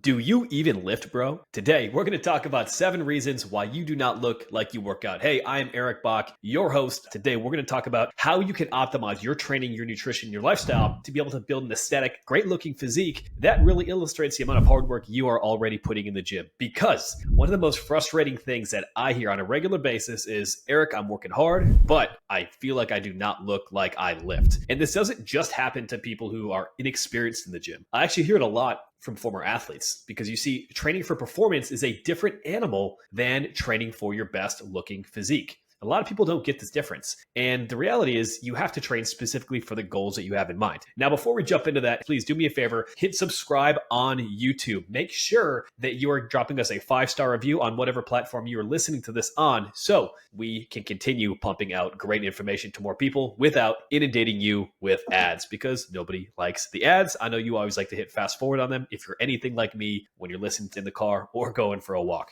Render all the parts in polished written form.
Do you even lift, bro? Today, we're going to talk about 7 reasons why you do not look like you work out. Hey, I am Eric Bach, your host. Today, we're going to talk about how you can optimize your training, your nutrition, your lifestyle to be able to build an aesthetic, great looking physique that really illustrates the amount of hard work you are already putting in the gym. Because one of the most frustrating things that I hear on a regular basis is, Eric, I'm working hard, but I feel like I do not look like I lift. And this doesn't just happen to people who are inexperienced in the gym. I actually hear it a lot from former athletes, because you see, training for performance is a different animal than training for your best looking physique. A lot of people don't get this difference. And the reality is you have to train specifically for the goals that you have in mind. Now, before we jump into that, please do me a favor, hit subscribe on YouTube. Make sure that you are dropping us a 5-star review on whatever platform you are listening to this on, so we can continue pumping out great information to more people without inundating you with ads, because nobody likes the ads. I know you always like to hit fast forward on them if you're anything like me when you're listening in the car or going for a walk.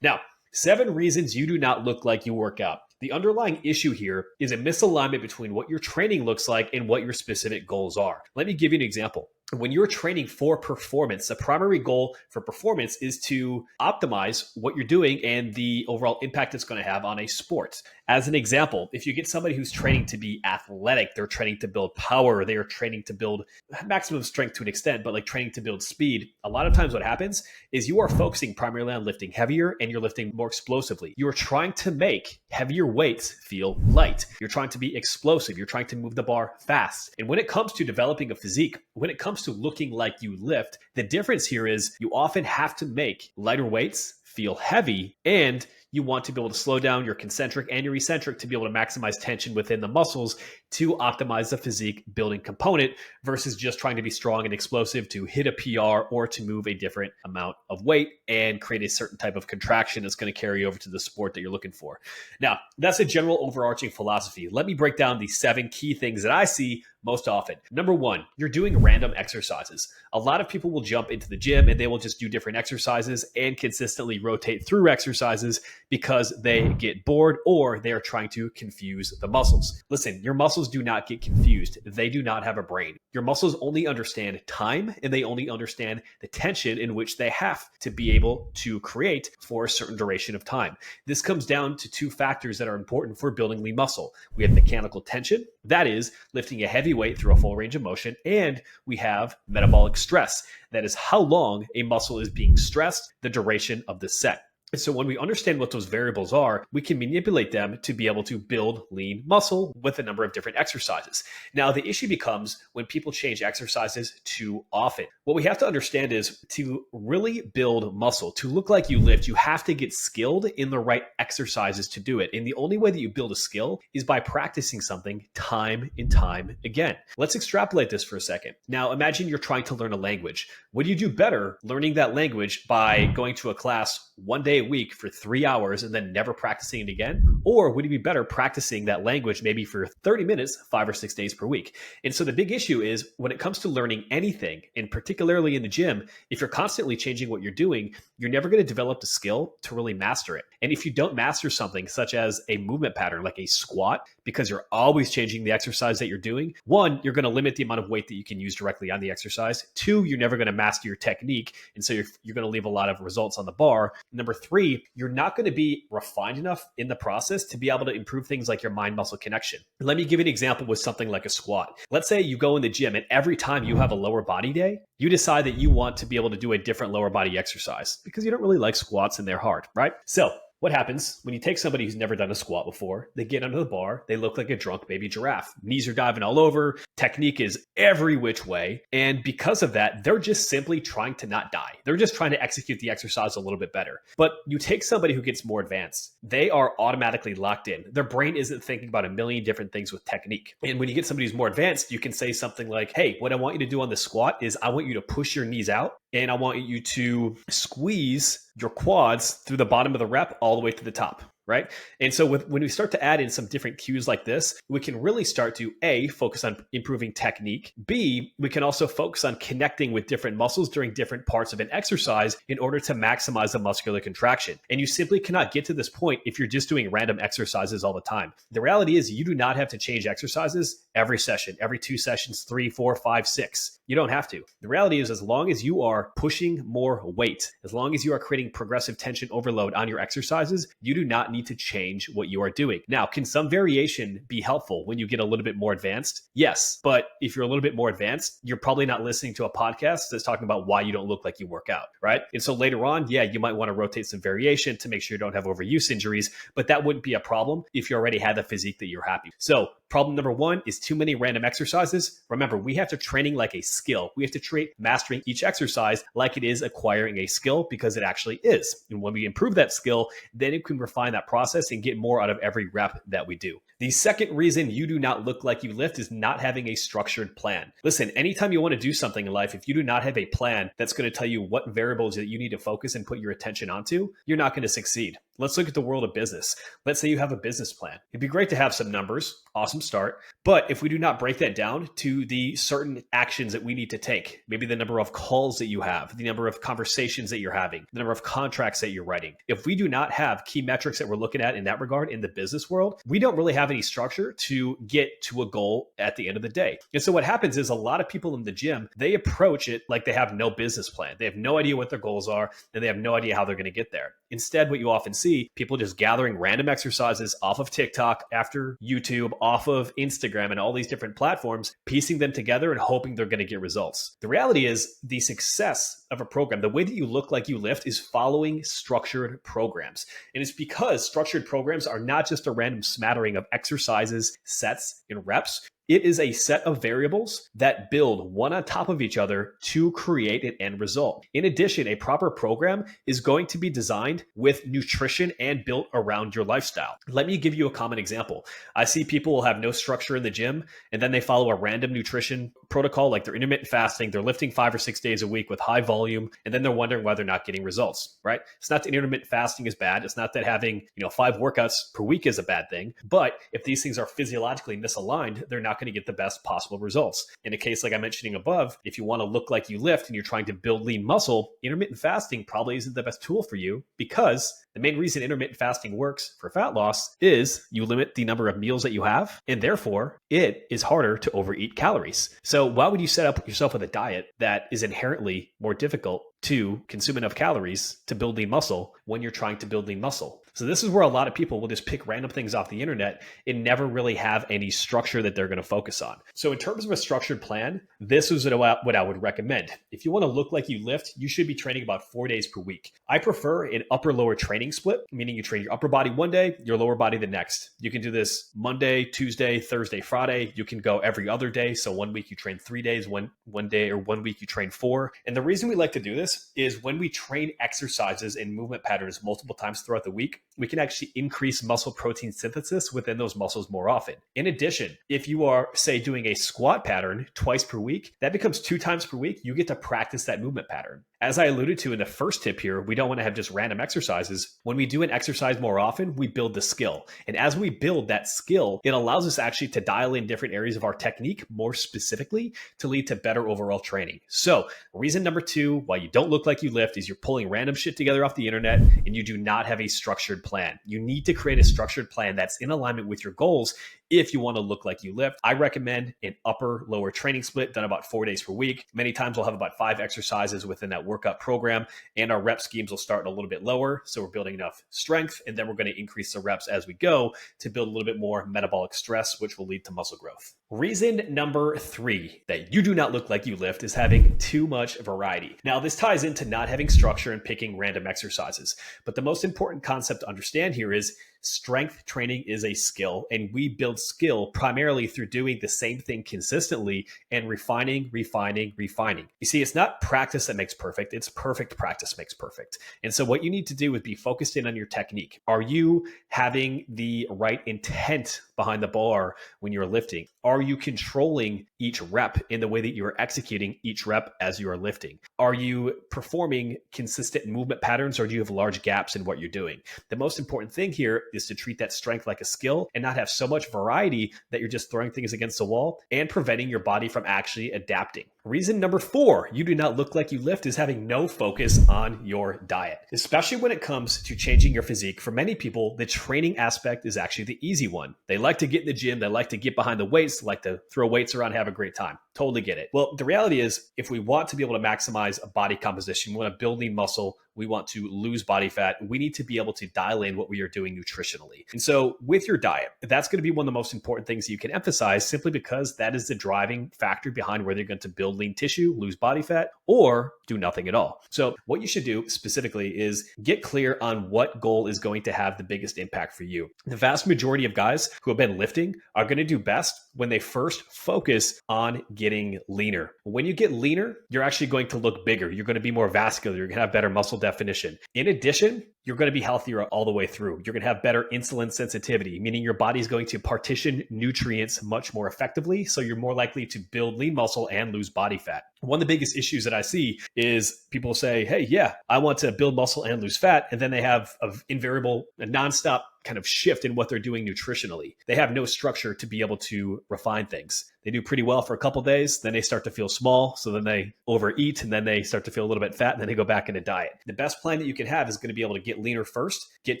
Now, 7 reasons you do not look like you work out. The underlying issue here is a misalignment between what your training looks like and what your specific goals are. Let me give you an example. When you're training for performance, the primary goal for performance is to optimize what you're doing and the overall impact it's going to have on a sport. As an example, if you get somebody who's training to be athletic, they're training to build power, they are training to build maximum strength to an extent, but like training to build speed, a lot of times what happens is you are focusing primarily on lifting heavier and you're lifting more explosively. You're trying to make heavier weights feel light. You're trying to be explosive. You're trying to move the bar fast. And when it comes to developing a physique, when it comes to looking like you lift, the difference here is you often have to make lighter weights feel heavy, and you want to be able to slow down your concentric and your eccentric to be able to maximize tension within the muscles to optimize the physique building component versus just trying to be strong and explosive to hit a PR or to move a different amount of weight and create a certain type of contraction that's going to carry over to the sport that you're looking for. Now, that's a general overarching philosophy. Let me break down the 7 key things that I see most often. Number 1, you're doing random exercises. A lot of people will jump into the gym and they will just do different exercises and consistently rotate through exercises because they get bored or they are trying to confuse the muscles. Listen, your muscles do not get confused. They do not have a brain. Your muscles only understand time and they only understand the tension in which they have to be able to create for a certain duration of time. This comes down to 2 factors that are important for building lean muscle. We have mechanical tension, that is lifting a heavy weight through a full range of motion, and we have metabolic stress, that is how long a muscle is being stressed, the duration of the set. And so when we understand what those variables are, we can manipulate them to be able to build lean muscle with a number of different exercises. Now, the issue becomes when people change exercises too often. What we have to understand is to really build muscle, to look like you lift, you have to get skilled in the right exercises to do it. And the only way that you build a skill is by practicing something time and time again. Let's extrapolate this for a second. Now, imagine you're trying to learn a language. Would you do better learning that language by going to a class one day a week for 3 hours and then never practicing it again? Or would you be better practicing that language maybe for 30 minutes, 5 or 6 days per week? And so the big issue is when it comes to learning anything, and particularly in the gym, if you're constantly changing what you're doing, you're never going to develop the skill to really master it. And if you don't master something such as a movement pattern like a squat, because you're always changing the exercise that you're doing, 1, you're going to limit the amount of weight that you can use directly on the exercise. 2, you're never going to master your technique. And so you're going to leave a lot of results on the bar. Number 3, you're not going to be refined enough in the process to be able to improve things like your mind-muscle connection. Let me give you an example with something like a squat. Let's say you go in the gym and every time you have a lower body day, you decide that you want to be able to do a different lower body exercise because you don't really like squats and they're hard, right? So what happens when you take somebody who's never done a squat before, they get under the bar, they look like a drunk baby giraffe. Knees are diving all over, technique is every which way. And because of that, they're just simply trying to not die. They're just trying to execute the exercise a little bit better. But you take somebody who gets more advanced, they are automatically locked in. Their brain isn't thinking about a million different things with technique. And when you get somebody who's more advanced, you can say something like, hey, what I want you to do on the squat is I want you to push your knees out and I want you to squeeze your quads through the bottom of the rep all the way to the top. right? And so when we start to add in some different cues like this, we can really start to A, focus on improving technique. B, we can also focus on connecting with different muscles during different parts of an exercise in order to maximize the muscular contraction. And you simply cannot get to this point if you're just doing random exercises all the time. The reality is you do not have to change exercises every session, every 2 sessions, 3, 4, 5, 6. You don't have to. The reality is as long as you are pushing more weight, as long as you are creating progressive tension overload on your exercises, you do not need to change what you are doing. Now, can some variation be helpful when you get a little bit more advanced? Yes. But if you're a little bit more advanced, you're probably not listening to a podcast that's talking about why you don't look like you work out, right? And so later on, yeah, you might want to rotate some variation to make sure you don't have overuse injuries, but that wouldn't be a problem if you already had the physique that you're happy. So problem number 1 is too many random exercises. Remember, we have to training like a skill. We have to treat mastering each exercise like it is acquiring a skill, because it actually is. And when we improve that skill, then it can refine that process and get more out of every rep that we do. The second reason you do not look like you lift is not having a structured plan. Listen, anytime you want to do something in life, if you do not have a plan that's going to tell you what variables that you need to focus and put your attention onto, you're not going to succeed. Let's look at the world of business. Let's say you have a business plan. It'd be great to have some numbers, awesome start. But if we do not break that down to the certain actions that we need to take, maybe the number of calls that you have, the number of conversations that you're having, the number of contracts that you're writing, if we do not have key metrics that we're looking at in that regard in the business world, we don't really have any structure to get to a goal at the end of the day. And so what happens is a lot of people in the gym, they approach it like they have no business plan. They have no idea what their goals are, and they have no idea how they're going to get there. Instead, what you often see, people just gathering random exercises off of TikTok, after YouTube, off of Instagram, and all these different platforms, piecing them together and hoping they're going to get results. The reality is the success of a program, the way that you look like you lift, is following structured programs. And it's because structured programs are not just a random smattering of exercises, sets, and reps. It is a set of variables that build one on top of each other to create an end result. In addition, a proper program is going to be designed with nutrition and built around your lifestyle. Let me give you a common example. I see people will have no structure in the gym, and then they follow a random nutrition protocol, like they're intermittent fasting, they're lifting 5 or 6 days a week with high volume, and then they're wondering why they're not getting results, right? It's not that intermittent fasting is bad. It's not that having 5 workouts per week is a bad thing. But if these things are physiologically misaligned, they're not going to get the best possible results. In a case like I'm mentioning above, if you want to look like you lift and you're trying to build lean muscle, intermittent fasting probably isn't the best tool for you, because the main reason intermittent fasting works for fat loss is you limit the number of meals that you have, and therefore it is harder to overeat calories. So why would you set up yourself with a diet that is inherently more difficult to consume enough calories to build lean muscle when you're trying to build lean muscle? So this is where a lot of people will just pick random things off the internet and never really have any structure that they're going to focus on. So in terms of a structured plan, this is what I would recommend. If you want to look like you lift, you should be training about 4 days per week. I prefer an upper-lower training split, meaning you train your upper body one day, your lower body the next. You can do this Monday, Tuesday, Thursday, Friday. You can go every other day. So 1 week you train 3 days, one day, or 1 week you train 4. And the reason we like to do this is when we train exercises and movement patterns multiple times throughout the week, we can actually increase muscle protein synthesis within those muscles more often. In addition, if you are, say, doing a squat pattern twice per week, that becomes 2 times per week. You get to practice that movement pattern. As I alluded to in the first tip here, we don't want to have just random exercises. When we do an exercise more often, we build the skill. And as we build that skill, it allows us actually to dial in different areas of our technique more specifically to lead to better overall training. So reason number 2 why you don't look like you lift is you're pulling random shit together off the internet and you do not have a structured plan. You need to create a structured plan that's in alignment with your goals if you want to look like you lift. I recommend an upper-lower training split done about 4 days per week. Many times we'll have about 5 exercises within that workout program, and our rep schemes will start a little bit lower. So we're building enough strength, and then we're going to increase the reps as we go to build a little bit more metabolic stress, which will lead to muscle growth. Reason number 3 that you do not look like you lift is having too much variety. Now, this ties into not having structure and picking random exercises. But the most important concept to understand here is strength training is a skill, and we build build skill primarily through doing the same thing consistently and refining, refining, refining. You see, it's not practice that makes perfect, it's perfect practice makes perfect. And so what you need to do is be focused in on your technique. Are you having the right intent behind the bar when you're lifting? Are you controlling each rep in the way that you're executing each rep as you are lifting? Are you performing consistent movement patterns, or do you have large gaps in what you're doing? The most important thing here is to treat that strength like a skill and not have so much variety that you're just throwing things against the wall and preventing your body from actually adapting. Reason number 4, you do not look like you lift, is having no focus on your diet, especially when it comes to changing your physique. For many people, the training aspect is actually the easy one. They like to get in the gym, they like to get behind the weights, like to throw weights around, have a great time. Totally get it. Well, the reality is, if we want to be able to maximize a body composition, we want to build lean muscle, we want to lose body fat, we need to be able to dial in what we are doing nutritionally. And so with your diet, that's going to be one of the most important things you can emphasize, simply because that is the driving factor behind whether you're going to build lean tissue, lose body fat, or do nothing at all. So what you should do specifically is get clear on what goal is going to have the biggest impact for you. The vast majority of guys who have been lifting are going to do best when they first focus on getting leaner. When you get leaner, you're actually going to look bigger. You're going to be more vascular. You're going to have better muscle definition. In addition, you're going to be healthier all the way through. You're going to have better insulin sensitivity, meaning your body is going to partition nutrients much more effectively. So you're more likely to build lean muscle and lose body fat. One of the biggest issues that I see is people say, hey, yeah, I want to build muscle and lose fat. And then they have an invariable, a nonstop kind of shift in what they're doing nutritionally. They have no structure to be able to refine things. They do pretty well for a couple of days, then they start to feel small, so then they overeat, and then they start to feel a little bit fat, and then they go back into diet. The best plan that you can have is going to be able to get leaner first, get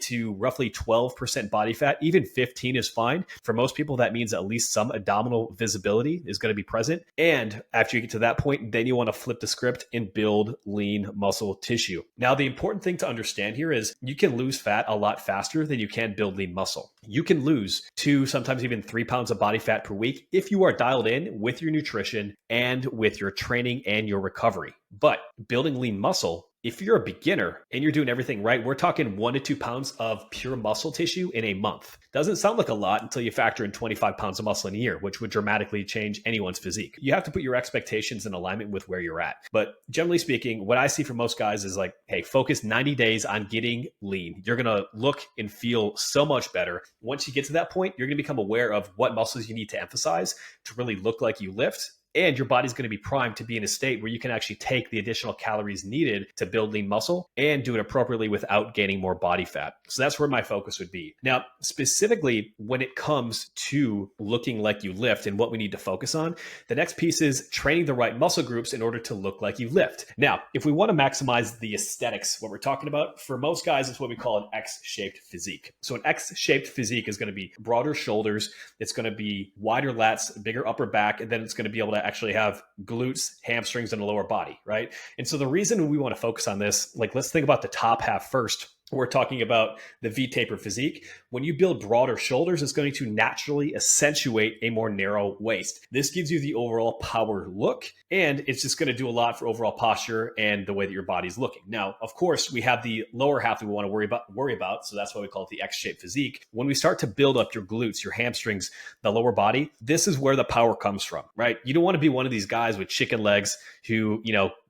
to roughly 12% body fat. Even 15 is fine. For most people, that means at least some abdominal visibility is going to be present. And after you get to that point, then you want to flip the script and build lean muscle tissue. Now, the important thing to understand here is you can lose fat a lot faster than you can build lean muscle. You can lose 2, sometimes even 3 pounds of body fat per week if you are dialed in with your nutrition and with your training and your recovery. But building lean muscle, if you're a beginner and you're doing everything right, we're talking 1 to 2 pounds of pure muscle tissue in a month. Doesn't sound like a lot until you factor in 25 pounds of muscle in a year, which would dramatically change anyone's physique. You have to put your expectations in alignment with where you're at. But generally speaking, what I see from most guys is like, hey, focus 90 days on getting lean. You're going to look and feel so much better. Once you get to that point, you're going to become aware of what muscles you need to emphasize to really look like you lift. And your body's going to be primed to be in a state where you can actually take the additional calories needed to build lean muscle and do it appropriately without gaining more body fat. So that's where my focus would be. Now, specifically when it comes to looking like you lift and what we need to focus on, the next piece is training the right muscle groups in order to look like you lift. Now, if we want to maximize the aesthetics, what we're talking about, for most guys, it's what we call an X-shaped physique. So an X-shaped physique is going to be broader shoulders, it's going to be wider lats, bigger upper back, and then it's going to be able to actually have glutes, hamstrings, and a lower body, right? And so the reason we want to focus on this, like let's think about the top half first. We're talking about the V-taper physique. When you build broader shoulders, it's going to naturally accentuate a more narrow waist. This gives you the overall power look, and it's just going to do a lot for overall posture and the way that your body's looking. Now, of course, we have the lower half that we want to worry about, so that's why we call it the X-shaped physique. When we start to build up your glutes, your hamstrings, the lower body, this is where the power comes from, right? You don't want to be one of these guys with chicken legs who,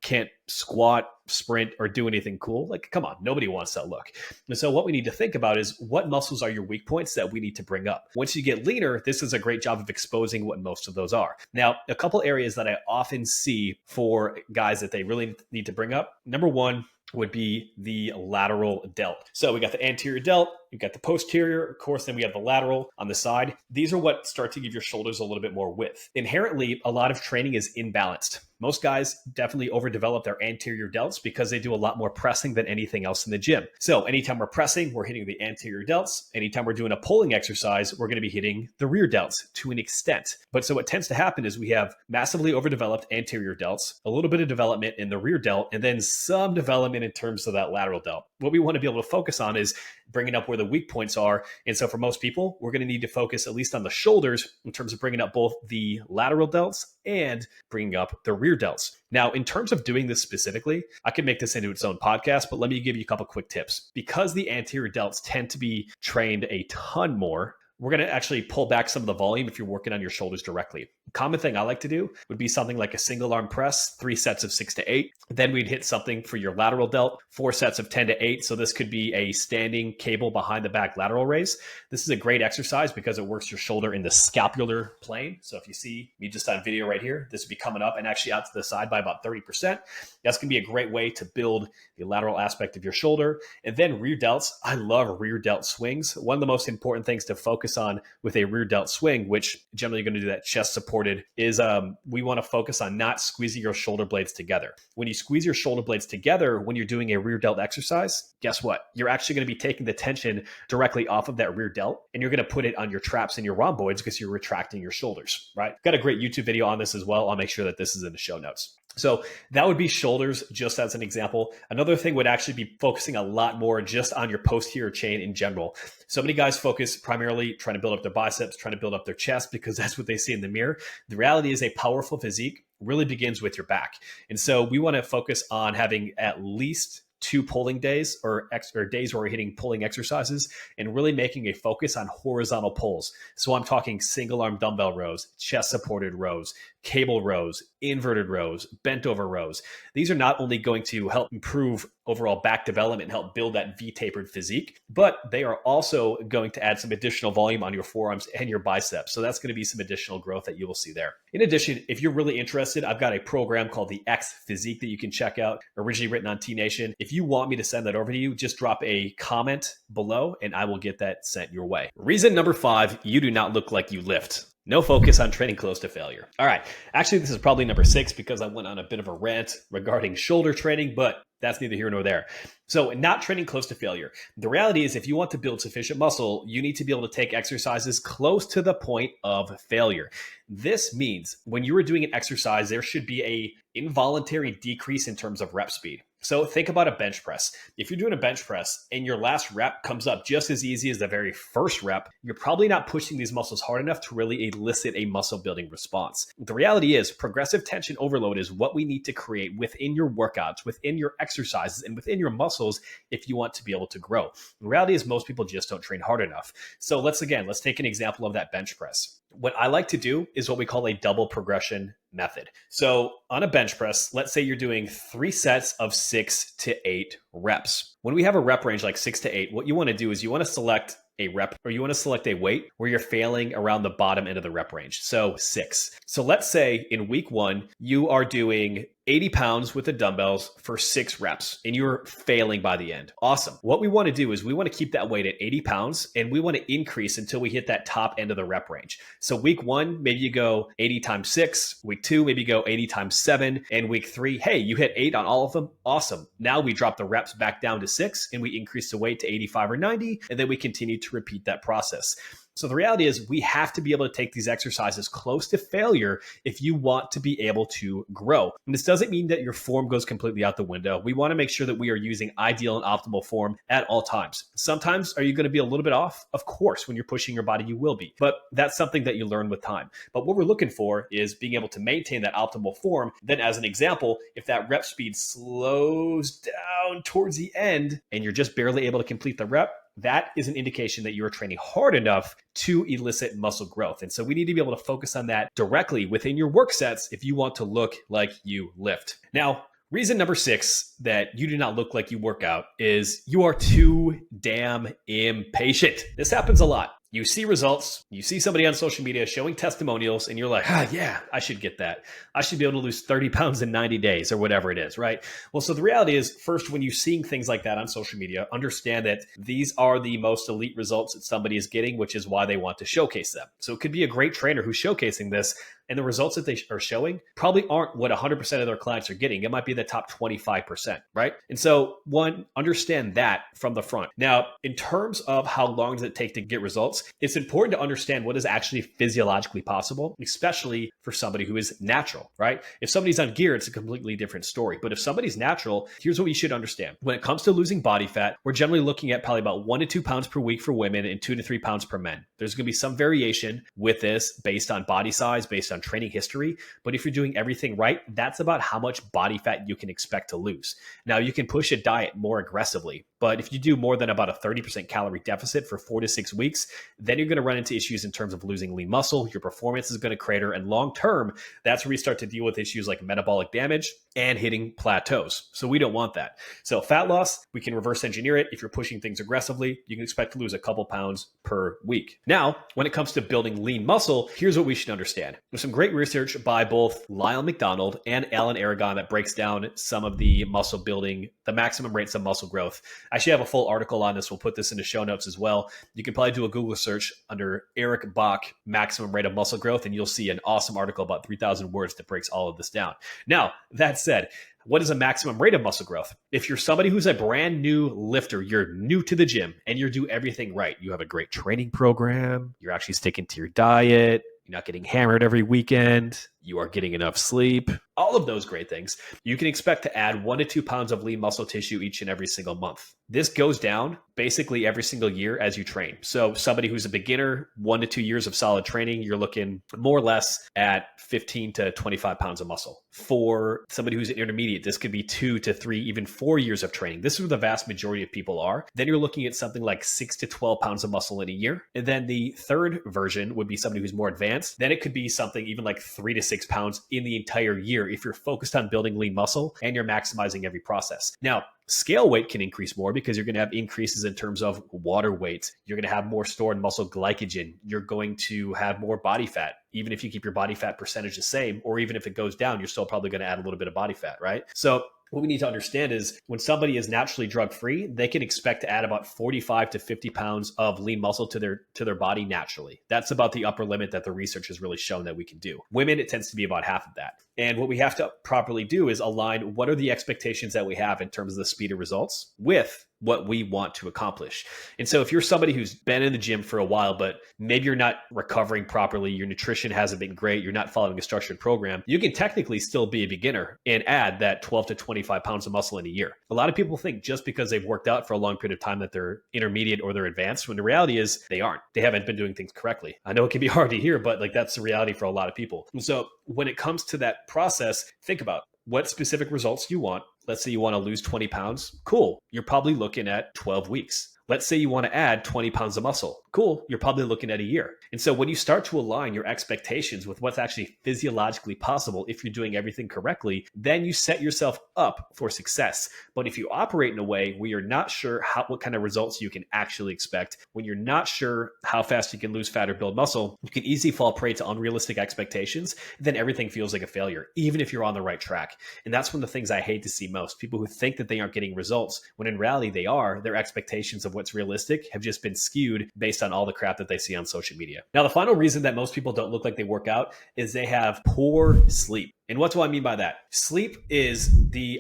can't squat, sprint, or do anything cool. Like, come on, nobody wants that look. And so what we need to think about is what muscles are your weak points that we need to bring up. Once you get leaner, this is a great job of exposing what most of those are. Now, a couple areas that I often see for guys that they really need to bring up. Number one would be the lateral delt. So we got the anterior delt, you've got the posterior, of course, then we have the lateral on the side. These are what start to give your shoulders a little bit more width. Inherently, a lot of training is imbalanced. Most guys definitely overdevelop their anterior delts because they do a lot more pressing than anything else in the gym. So anytime we're pressing, we're hitting the anterior delts. Anytime we're doing a pulling exercise, we're going to be hitting the rear delts to an extent. But so what tends to happen is we have massively overdeveloped anterior delts, a little bit of development in the rear delt, and then some development in terms of that lateral delt. What we want to be able to focus on is bringing up where the weak points are. And so for most people, we're going to need to focus at least on the shoulders in terms of bringing up both the lateral delts and bringing up the rear delts. Now, in terms of doing this specifically, I could make this into its own podcast, but let me give you a couple quick tips. Because the anterior delts tend to be trained a ton more, we're going to actually pull back some of the volume if you're working on your shoulders directly. Common thing I like to do would be something like a single arm press, 3 sets of 6 to 8. Then we'd hit something for your lateral delt, 4 sets of 10 to 8. So this could be a standing cable behind the back lateral raise. This is a great exercise because it works your shoulder in the scapular plane. So if you see me just on video right here, this would be coming up and actually out to the side by about 30%. That's going to be a great way to build the lateral aspect of your shoulder. And then rear delts. I love rear delt swings. One of the most important things to focus on with a rear delt swing, which generally you're going to do that chest supported, is we want to focus on not squeezing your shoulder blades together. When you squeeze your shoulder blades together when you're doing a rear delt exercise, guess what? You're actually going to be taking the tension directly off of that rear delt, and you're going to put it on your traps and your rhomboids because you're retracting your shoulders, right? Got a great YouTube video on this as well. I'll make sure that this is in the show notes. So that would be shoulders, just as an example. Another thing would actually be focusing a lot more just on your posterior chain in general. So many guys focus primarily trying to build up their biceps, trying to build up their chest because that's what they see in the mirror. The reality is a powerful physique really begins with your back. And so we want to focus on having at least 2 pulling days or days where we're hitting pulling exercises and really making a focus on horizontal pulls. So I'm talking single arm dumbbell rows, chest supported rows, cable rows, inverted rows, bent over rows. These are not only going to help improve overall back development and help build that V-tapered physique, but they are also going to add some additional volume on your forearms and your biceps. So that's going to be some additional growth that you will see there. In addition, if you're really interested, I've got a program called the X Physique that you can check out, originally written on T Nation. If you want me to send that over to you, just drop a comment below and I will get that sent your way. Reason number 5, you do not look like you lift. No focus on training close to failure. All right. Actually, this is probably number 6 because I went on a bit of a rant regarding shoulder training, but that's neither here nor there. So not training close to failure. The reality is if you want to build sufficient muscle, you need to be able to take exercises close to the point of failure. This means when you are doing an exercise, there should be a involuntary decrease in terms of rep speed. So think about a bench press. If you're doing a bench press and your last rep comes up just as easy as the very first rep, you're probably not pushing these muscles hard enough to really elicit a muscle building response. The reality is progressive tension overload is what we need to create within your workouts, within your exercises, and within your muscles if you want to be able to grow. The reality is most people just don't train hard enough. So let's take an example of that bench press. What I like to do is what we call a double progression method. So on a bench press, let's say you're doing 3 sets of 6 to 8 reps. When we have a rep range like 6 to 8, what you want to do is you want to select a rep or you want to select a weight where you're failing around the bottom end of the rep range. So 6. So let's say in week 1, you are doing 80 pounds with the dumbbells for 6 reps and you're failing by the end. Awesome. What we want to do is we want to keep that weight at 80 pounds and we want to increase until we hit that top end of the rep range. So week 1, maybe you go 80 times 6. Week 2, maybe you go 80 times 7. And week 3, hey, you hit 8 on all of them. Awesome. Now we drop the reps back down to 6 and we increase the weight to 85 or 90. And then we continue to repeat that process. So the reality is we have to be able to take these exercises close to failure if you want to be able to grow. And this doesn't mean that your form goes completely out the window. We want to make sure that we are using ideal and optimal form at all times. Sometimes are you going to be a little bit off? Of course, when you're pushing your body, you will be. But that's something that you learn with time. But what we're looking for is being able to maintain that optimal form. Then as an example, if that rep speed slows down towards the end and you're just barely able to complete the rep, that is an indication that you're training hard enough to elicit muscle growth. And so we need to be able to focus on that directly within your work sets if you want to look like you lift. Now, reason number 6 that you do not look like you work out is you are too damn impatient. This happens a lot. You see results, you see somebody on social media showing testimonials, and you're like, yeah, I should get that. I should be able to lose 30 pounds in 90 days or whatever it is, right? Well, so the reality is, first, when you're seeing things like that on social media, understand that these are the most elite results that somebody is getting, which is why they want to showcase them. So it could be a great trainer who's showcasing this, and the results that they are showing probably aren't what 100% of their clients are getting. It might be the top 25%, right? And so one, understand that from the front. Now, in terms of how long does it take to get results, it's important to understand what is actually physiologically possible, especially for somebody who is natural, right? If somebody's on gear, it's a completely different story. But if somebody's natural, here's what you should understand. When it comes to losing body fat, we're generally looking at probably about 1 to 2 pounds per week for women and 2 to 3 pounds per men. There's going to be some variation with this based on body size, based on on training history. But if you're doing everything right, that's about how much body fat you can expect to lose. Now, you can push a diet more aggressively, but if you do more than about a 30% calorie deficit for 4 to 6 weeks, then you're going to run into issues in terms of losing lean muscle. Your performance is going to crater. And long term, that's where you start to deal with issues like metabolic damage and hitting plateaus. So we don't want that. So fat loss, we can reverse engineer it. If you're pushing things aggressively, you can expect to lose a couple pounds per week. Now, when it comes to building lean muscle, here's what we should understand. There's some great research by both Lyle McDonald and Alan Aragon that breaks down some of the muscle building, the maximum rates of muscle growth. I actually have a full article on this. We'll put this in the show notes as well. You can probably do a Google search under Eric Bach maximum rate of muscle growth, and you'll see an awesome article about 3,000 words that breaks all of this down. Now, that said, what is a maximum rate of muscle growth? If you're somebody who's a brand new lifter, you're new to the gym and you do everything right, you have a great training program, you're actually sticking to your diet, you're not getting hammered every weekend, you are getting enough sleep, all of those great things, you can expect to add 1 to 2 pounds of lean muscle tissue each and every single month. This goes down basically every single year as you train. So somebody who's a beginner, 1 to 2 years of solid training, you're looking more or less at 15 to 25 pounds of muscle. For somebody who's an intermediate, this could be 2 to 3, even 4 years of training. This is where the vast majority of people are. Then you're looking at something like 6 to 12 pounds of muscle in a year. And then the third version would be somebody who's more advanced. Then it could be something even like 3 to 6 pounds in the entire year if you're focused on building lean muscle and you're maximizing every process. Now, scale weight can increase more because you're going to have increases in terms of water weight. You're going to have more stored muscle glycogen. You're going to have more body fat. Even if you keep your body fat percentage the same, or even if it goes down, you're still probably going to add a little bit of body fat, right? So what we need to understand is when somebody is naturally drug-free, they can expect to add about 45 to 50 pounds of lean muscle to their body naturally. That's about the upper limit that the research has really shown that we can do. Women, it tends to be about half of that. And what we have to properly do is align what are the expectations that we have in terms of the speed of results with what we want to accomplish. And so if you're somebody who's been in the gym for a while, but maybe you're not recovering properly, your nutrition hasn't been great, you're not following a structured program, you can technically still be a beginner and add that 12 to 25 pounds of muscle in a year. A lot of people think just because they've worked out for a long period of time that they're intermediate or they're advanced, when the reality is they aren't. They haven't been doing things correctly. I know it can be hard to hear, but like that's the reality for a lot of people. And so when it comes to that process, think about what specific results you want. Let's say you want to lose 20 pounds. Cool. You're probably looking at 12 weeks. Let's say you want to add 20 pounds of muscle. Cool. You're probably looking at a year. And so when you start to align your expectations with what's actually physiologically possible, if you're doing everything correctly, then you set yourself up for success. But if you operate in a way where you're not sure what kind of results you can actually expect, when you're not sure how fast you can lose fat or build muscle, you can easily fall prey to unrealistic expectations. Then everything feels like a failure, even if you're on the right track. And that's one of the things I hate to see most. People who think that they aren't getting results, when in reality they are, their expectations of what's realistic have just been skewed based on all the crap that they see on social media. Now, the final reason that most people don't look like they work out is they have poor sleep. And what do I mean by that? Sleep is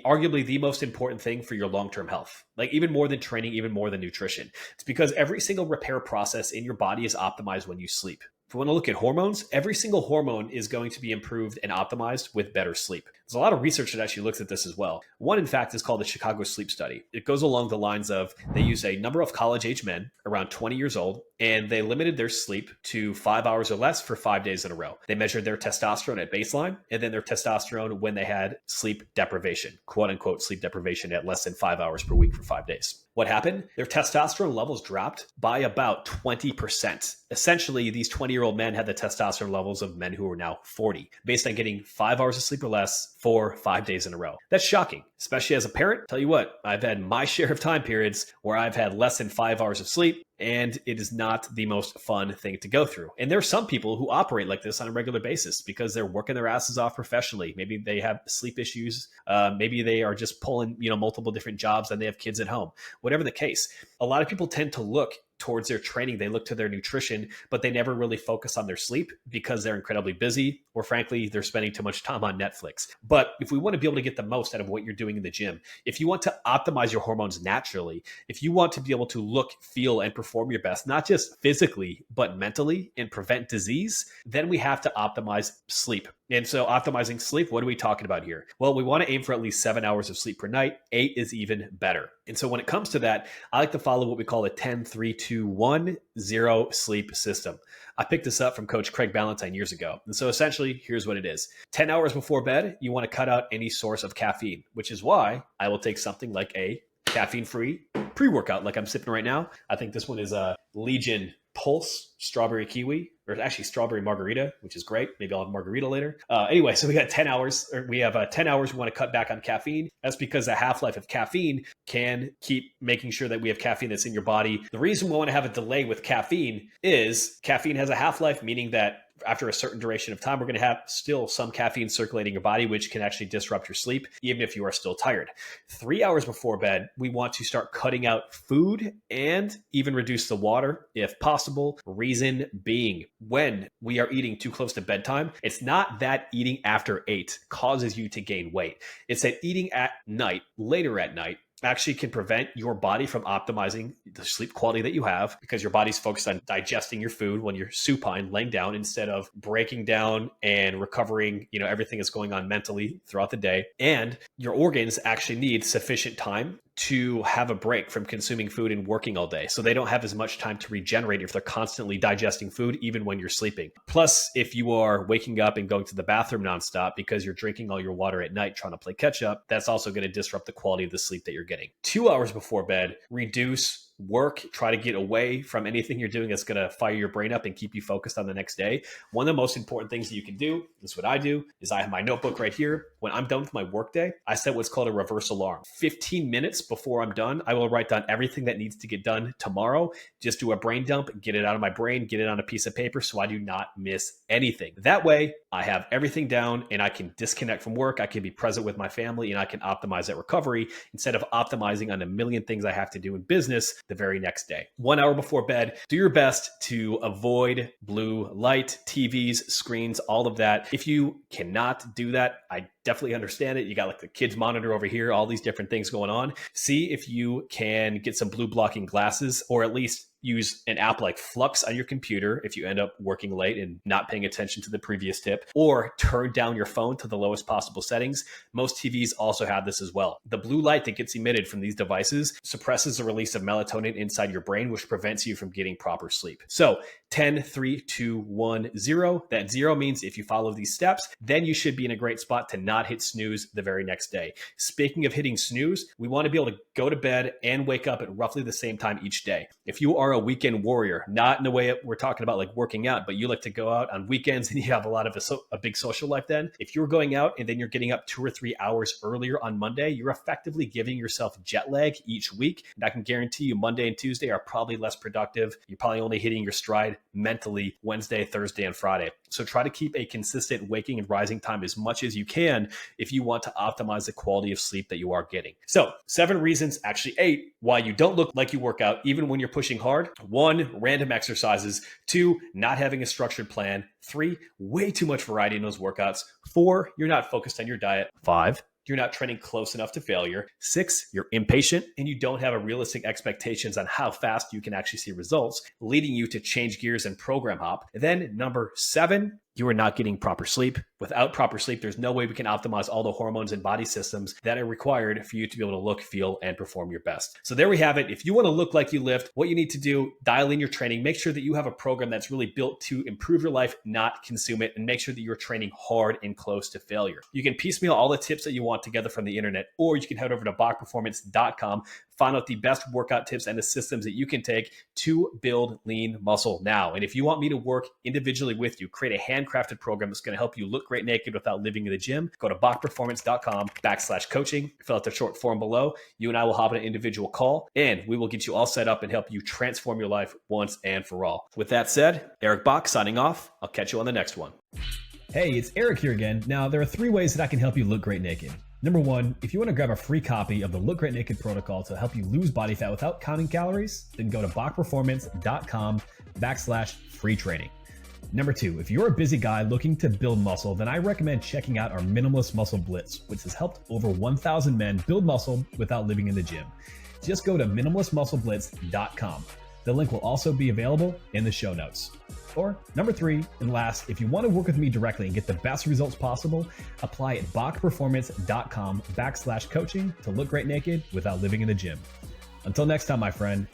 arguably the most important thing for your long-term health. Like even more than training, even more than nutrition. It's because every single repair process in your body is optimized when you sleep. If we want to look at hormones, every single hormone is going to be improved and optimized with better sleep. There's a lot of research that actually looks at this as well. One, in fact, is called the Chicago Sleep Study. It goes along the lines of they use a number of college-age men around 20 years old, and they limited their sleep to 5 hours or less for 5 days in a row. They measured their testosterone at baseline and then their testosterone when they had sleep deprivation, quote unquote sleep deprivation at less than 5 hours per week for 5 days. What happened? Their testosterone levels dropped by about 20%. Essentially, these 20-year-old men had the testosterone levels of men who were now 40, based on getting 5 hours of sleep or less for 5 days in a row. That's shocking, especially as a parent. Tell you what, I've had my share of time periods where I've had less than 5 hours of sleep, and it is not the most fun thing to go through. And there are some people who operate like this on a regular basis because they're working their asses off professionally. Maybe they have sleep issues. Maybe they are just pulling, multiple different jobs and they have kids at home. Whatever the case, a lot of people tend to look towards their training. They look to their nutrition, but they never really focus on their sleep because they're incredibly busy, or frankly, they're spending too much time on Netflix. But if we want to be able to get the most out of what you're doing in the gym, if you want to optimize your hormones naturally, if you want to be able to look, feel, and perform your best, not just physically, but mentally, and prevent disease, then we have to optimize sleep. And so optimizing sleep, what are we talking about here? Well, we want to aim for at least 7 hours of sleep per night. 8 is even better. And so when it comes to that, I like to follow what we call a 10-3-2-1-0 sleep system. I picked this up from Coach Craig Ballantyne years ago. And so essentially, here's what it is. 10 hours before bed, you want to cut out any source of caffeine, which is why I will take something like a caffeine-free pre-workout like I'm sipping right now. I think this one is a Legion Pulse Strawberry Kiwi, or actually strawberry margarita, which is great. Maybe I'll have margarita later. Anyway, so we got 10 hours, or we have 10 hours we want to cut back on caffeine. That's because the half-life of caffeine can keep making sure that we have caffeine that's in your body. The reason we want to have a delay with caffeine is caffeine has a half-life, meaning that after a certain duration of time, we're going to have still some caffeine circulating your body, which can actually disrupt your sleep, even if you are still tired. 3 hours before bed, we want to start cutting out food and even reduce the water if possible. Reason being, when we are eating too close to bedtime, it's not that eating after 8 causes you to gain weight. It's that eating at night, later at night, actually can prevent your body from optimizing the sleep quality that you have, because your body's focused on digesting your food when you're supine, laying down, instead of breaking down and recovering, everything that's going on mentally throughout the day. And your organs actually need sufficient time to have a break from consuming food and working all day. So they don't have as much time to regenerate if they're constantly digesting food, even when you're sleeping. Plus, if you are waking up and going to the bathroom nonstop because you're drinking all your water at night trying to play catch up, that's also going to disrupt the quality of the sleep that you're getting. 2 hours before bed, reduce work, try to get away from anything you're doing that's going to fire your brain up and keep you focused on the next day. One of the most important things that you can do, this is what I do, is I have my notebook right here. When I'm done with my workday, I set what's called a reverse alarm. 15 minutes before I'm done, I will write down everything that needs to get done tomorrow. Just do a brain dump, get it out of my brain, get it on a piece of paper so I do not miss anything. That way, I have everything down and I can disconnect from work. I can be present with my family and I can optimize that recovery instead of optimizing on a million things I have to do in business the very next day. 1 hour before bed, do your best to avoid blue light, TVs, screens, all of that. If you cannot do that, I definitely understand it. You got like the kids monitor over here, all these different things going on. See if you can get some blue blocking glasses, or at least use an app like Flux on your computer if you end up working late and not paying attention to the previous tip, or turn down your phone to the lowest possible settings. Most TVs also have this as well. The blue light that gets emitted from these devices suppresses the release of melatonin inside your brain, which prevents you from getting proper sleep. So 10, 3, 2, 1, 0. That 0 means if you follow these steps, then you should be in a great spot to not hit snooze the very next day. Speaking of hitting snooze, we want to be able to go to bed and wake up at roughly the same time each day. If you are a weekend warrior, not in the way we're talking about like working out, but you like to go out on weekends and you have a lot of a big social life, then if you're going out and then you're getting up 2 or 3 hours earlier on Monday, you're effectively giving yourself jet lag each week. And I can guarantee you Monday and Tuesday are probably less productive. You're probably only hitting your stride mentally Wednesday, Thursday, and Friday. So try to keep a consistent waking and rising time as much as you can if you want to optimize the quality of sleep that you are getting. So 7 reasons, actually 8, why you don't look like you work out even when you're pushing hard. 1, random exercises. 2, not having a structured plan. 3, way too much variety in those workouts. 4, you're not focused on your diet. 5, you're not training close enough to failure. 6, you're impatient and you don't have a realistic expectations on how fast you can actually see results, leading you to change gears and program hop. And then number 7, you are not getting proper sleep. Without proper sleep, there's no way we can optimize all the hormones and body systems that are required for you to be able to look, feel, and perform your best. So there we have it. If you want to look like you lift, what you need to do, dial in your training, make sure that you have a program that's really built to improve your life, not consume it, and make sure that you're training hard and close to failure. You can piecemeal all the tips that you want together from the internet, or you can head over to bachperformance.com, find out the best workout tips and the systems that you can take to build lean muscle now. And if you want me to work individually with you, create a handcrafted program that's going to help you look great naked without living in the gym, go to bachperformance.com/coaching, fill out the short form below. You and I will hop on an individual call and we will get you all set up and help you transform your life once and for all. With that said, Eric Bach signing off. I'll catch you on the next one. Hey, it's Eric here again. Now, there are 3 ways that I can help you look great naked. Number 1, if you want to grab a free copy of the Look Great Naked protocol to help you lose body fat without counting calories, then go to bachperformance.com/free training. Number 2, if you're a busy guy looking to build muscle, then I recommend checking out our Minimalist Muscle Blitz, which has helped over 1,000 men build muscle without living in the gym. Just go to minimalistmuscleblitz.com. The link will also be available in the show notes. Or number 3 and last, if you want to work with me directly and get the best results possible, apply at bachperformance.com/coaching to look great naked without living in the gym. Until next time, my friend,